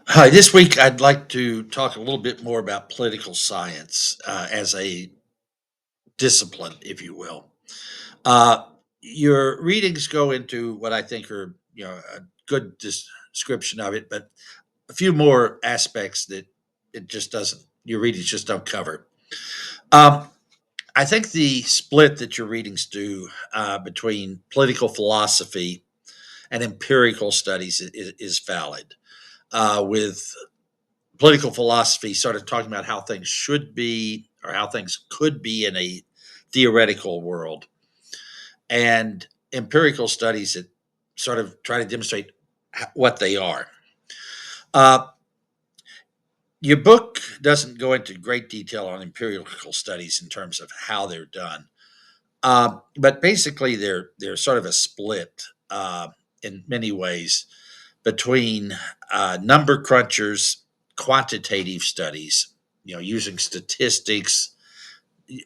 Hi, this week I'd like to talk a little bit more about political science as a discipline, if you will. Uh, your readings go into what I think are, a good description of it, but a few more aspects that it just doesn't, your readings just don't cover. Um, I think the split that your readings do between political philosophy and empirical studies is valid. With political philosophy started talking about how things should be or how things could be in a theoretical world, and empirical studies that sort of try to demonstrate what they are. Uh, your book doesn't go into great detail on empirical studies in terms of how they're done, but basically they're sort of a split in many ways between number crunchers, quantitative studies, using statistics,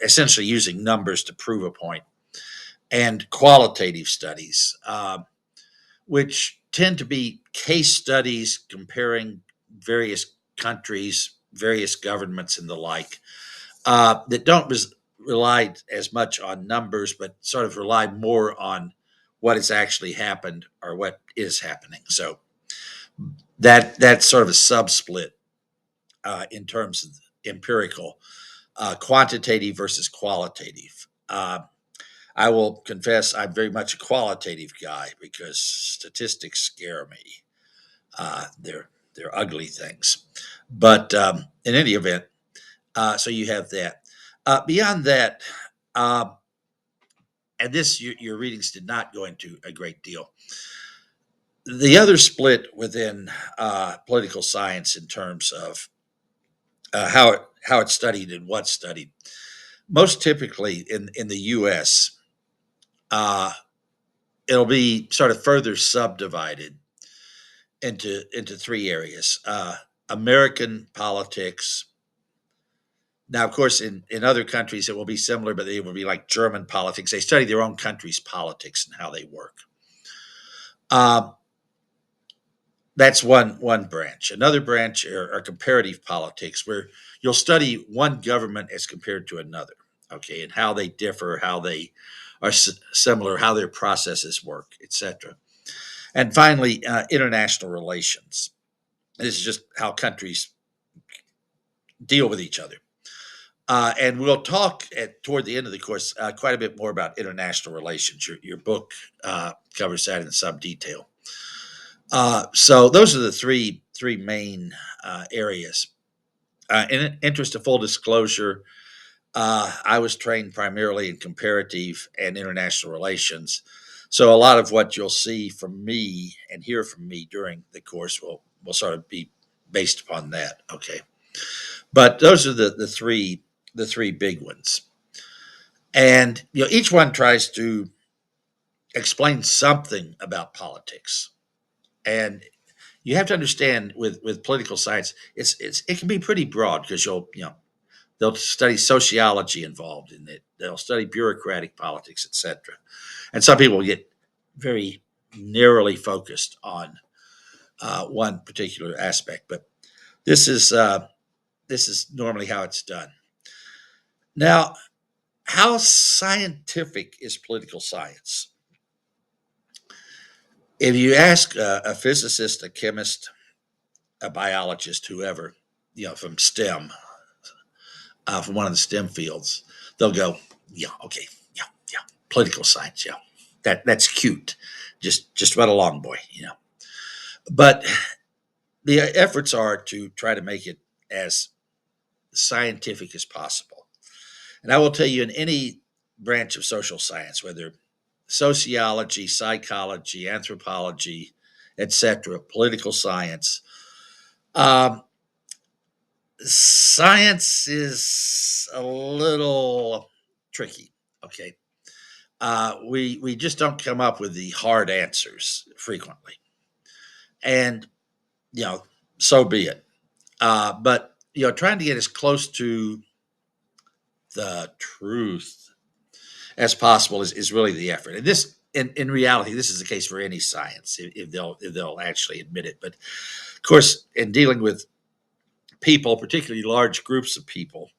essentially using numbers to prove a point, and qualitative studies, which tend to be case studies comparing various countries, various governments, and the like, that don't rely as much on numbers, but sort of rely more on what has actually happened or what is happening. So that's sort of a subsplit in terms of empirical, quantitative versus qualitative. I will confess I'm very much a qualitative guy because statistics scare me. They're ugly things. But in any event, so you have that. Beyond that, uh, and this your readings did not go into a great deal. The other split within political science in terms of how it's studied and what's studied. Most typically in the U.S., uh, it'll be sort of further subdivided into three areas: American politics. Now, of course, in other countries it will be similar, but they will be like German politics. They study their own country's politics and how they work. Um, that's one branch. Another branch are comparative politics, where you'll study one government as compared to another. Okay, and how they differ, how they are similar, how their processes work, etc. And finally, international relations. This is just how countries deal with each other. And we'll talk toward the end of the course quite a bit more about international relations. Your book covers that in some detail. So those are the three main areas. In interest of full disclosure, I was trained primarily in comparative and international relations. So a lot of what you'll see from me and hear from me during the course will sort of be based upon that. Okay, but those are the three big ones, and each one tries to explain something about politics. And you have to understand with political science, it can be pretty broad because they'll study sociology involved in it. They'll study bureaucratic politics, etc. And some people get very narrowly focused on one particular aspect. But this is uh, this is normally how it's done. Now, how scientific is political science? If you ask a physicist, a chemist, a biologist, whoever, from STEM, from one of the STEM fields, they'll go, yeah, okay, yeah, yeah, political science, yeah, that's cute, just run along, boy. But the efforts are to try to make it as scientific as possible. And I will tell you, in any branch of social science, whether sociology, psychology, anthropology, etc., political science, um, science is a little tricky. Okay, we just don't come up with the hard answers frequently, and you know, so be it. But trying to get as close to the truth as possible is really the effort. And in reality, this is the case for any science if they'll actually admit it. But course, in dealing with people, particularly large groups of people,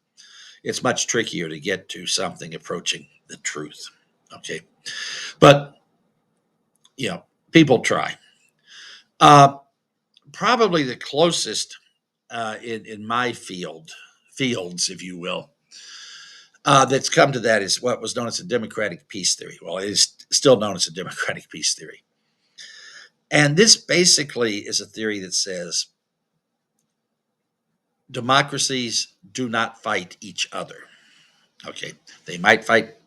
it's much trickier to get to something approaching the truth. Okay. But, people try. Uh, Probably the closest in my fields, if you will, that's come to that is what was known as the democratic peace theory. Well, it is still known as the democratic peace theory. And this basically is a theory that says democracies do not fight each other. Okay. They might fight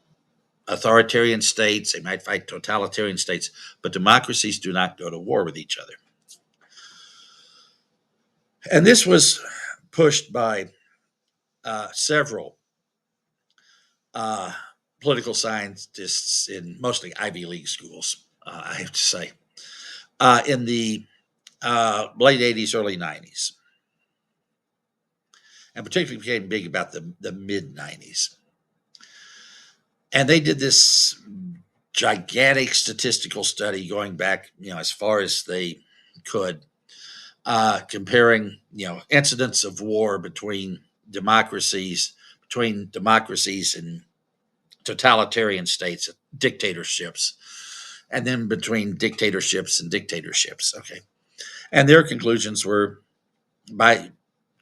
authoritarian states, they might fight totalitarian states, but democracies do not go to war with each other. And this was pushed by several uh, political scientists in mostly Ivy League schools, I have to say, in the late 80s, early 90s, and particularly became big about the mid 90s. And they did this gigantic statistical study going back, as far as they could, comparing, incidents of war between democracies and totalitarian states, dictatorships, and then between dictatorships and dictatorships. Okay. And their conclusions were, by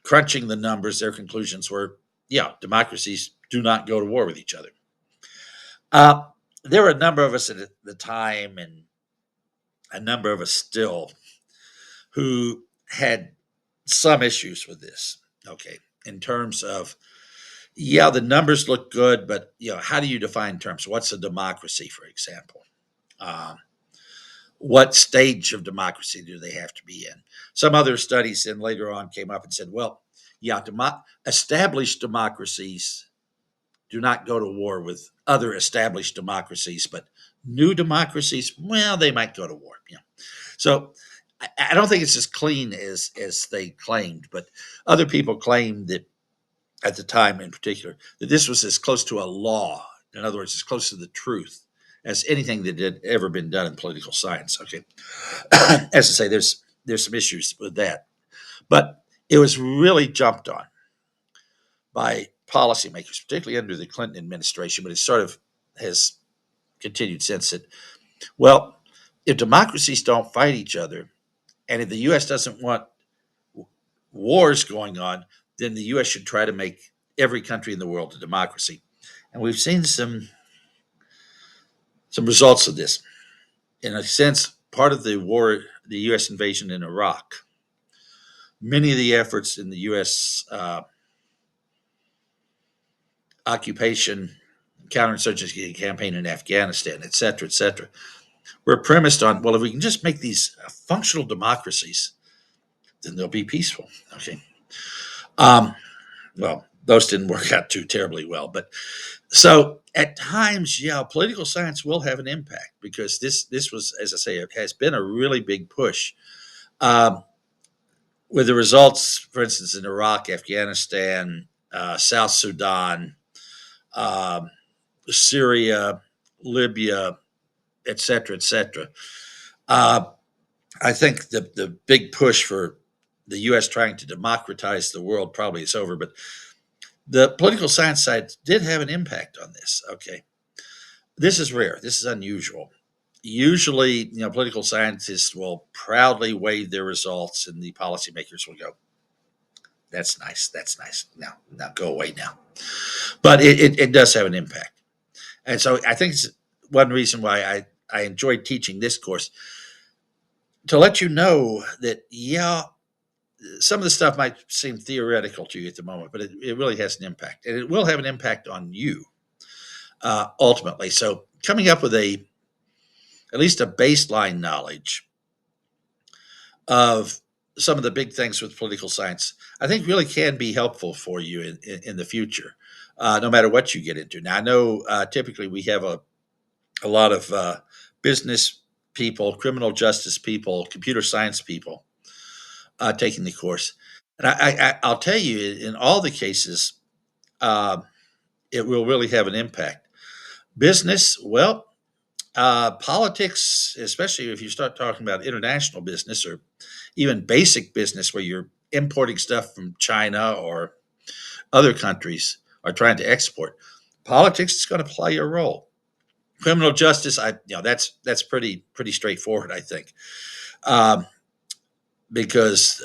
crunching the numbers, their conclusions were, yeah, democracies do not go to war with each other. Uh, there were a number of us at the time, and a number of us still, who had some issues with this. Okay. In terms of, yeah, the numbers look good, but, how do you define terms? What's a democracy, for example? Um, what stage of democracy do they have to be in? Some other studies then later on came up and said, well, yeah, established democracies do not go to war with other established democracies, but new democracies, well, they might go to war. Yeah. So I don't think it's as clean as they claimed, but other people claimed that at the time in particular that this was as close to a law, in other words, as close to the truth as anything that had ever been done in political science. Okay. As I say, there's some issues with that, but it was really jumped on by policymakers, particularly under the Clinton administration, but it sort of has continued since it. Well, if democracies don't fight each other, and if the U.S. doesn't want wars going on, then the U.S. should try to make every country in the world a democracy. And we've seen some results of this. In a sense, part of the war, the U.S. invasion in Iraq, many of the efforts in the U.S. Occupation, counterinsurgency campaign in Afghanistan, et cetera, were premised on, well, if we can just make these functional democracies, then they'll be peaceful. Okay. Um, well, those didn't work out too terribly well, but so at times, yeah, political science will have an impact because this was, as I say, it has been a really big push. Um, with the results, for instance, in Iraq, Afghanistan, South Sudan, um, Syria, Libya, et cetera, et cetera. Uh, I think the big push for the U.S. trying to democratize the world probably is over, but the political science side did have an impact on this. Okay, this is rare. This is unusual. Usually, political scientists will proudly wave their results, and the policymakers will go, "That's nice. That's nice. Now go away now." But it does have an impact, and so I think it's one reason why I enjoyed teaching this course, to let you know that, yeah, some of the stuff might seem theoretical to you at the moment, but it really has an impact, and it will have an impact on you ultimately. So coming up with at least a baseline knowledge of some of the big things with political science, I think really can be helpful for you in the future, no matter what you get into. Now, I know typically we have a lot of business people, criminal justice people, computer science people taking the course. And I'll tell you, in all the cases, uh, it will really have an impact. Business, well, politics, especially if you start talking about international business or even basic business where you're importing stuff from China or other countries are trying to export. Politics is going to play a role. Criminal justice, that's pretty straightforward, I think, um, because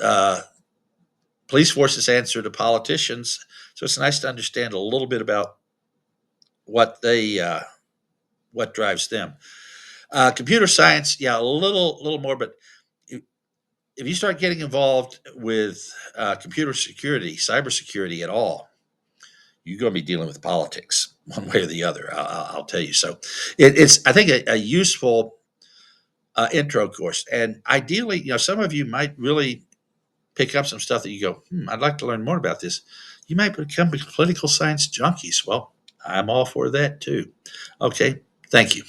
police forces answer to politicians, so it's nice to understand a little bit about what they what drives them. Computer science, yeah, a little more, but if you start getting involved with computer security, cybersecurity at all, you're going to be dealing with politics one way or the other. I'll tell you. So it's I think a useful intro course, and ideally, some of you might really pick up some stuff that you go, I'd like to learn more about this. You might become political science junkies. Well, I'm all for that too. Okay, thank you.